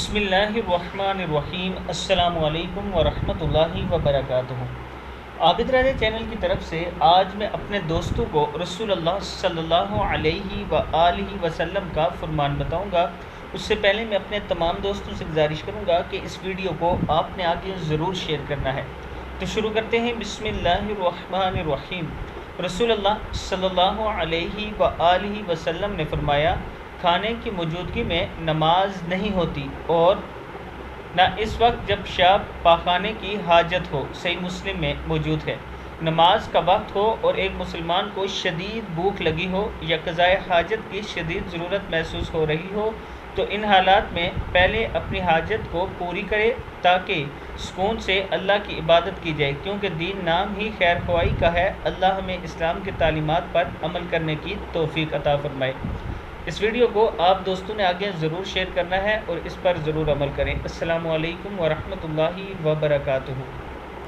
بسم اللہ الرحمن الرحیم۔ السلام علیکم ورحمۃ اللہ وبرکاتہ۔ عابد راجہ چینل کی طرف سے آج میں اپنے دوستوں کو رسول اللہ صلی اللہ علیہ وآلہ وسلم کا فرمان بتاؤں گا۔ اس سے پہلے میں اپنے تمام دوستوں سے گزارش کروں گا کہ اس ویڈیو کو آپ نے آگے ضرور شیئر کرنا ہے۔ تو شروع کرتے ہیں۔ بسم اللہ الرحمن الرحیم۔ رسول اللہ صلی اللہ علیہ وآلہ وسلم نے فرمایا، کھانے کی موجودگی میں نماز نہیں ہوتی اور نہ اس وقت جب شب پاخانے کی حاجت ہو۔ صحیح مسلم میں موجود ہے۔ نماز کا وقت ہو اور ایک مسلمان کو شدید بھوک لگی ہو یا قضائے حاجت کی شدید ضرورت محسوس ہو رہی ہو تو ان حالات میں پہلے اپنی حاجت کو پوری کرے تاکہ سکون سے اللہ کی عبادت کی جائے، کیونکہ دین نام ہی خیر خواہی کا ہے۔ اللہ ہمیں اسلام کی تعلیمات پر عمل کرنے کی توفیق عطا فرمائے۔ اس ویڈیو کو آپ دوستوں نے آگے ضرور شیئر کرنا ہے اور اس پر ضرور عمل کریں۔ السلام علیکم ورحمۃ اللہ وبرکاتہ۔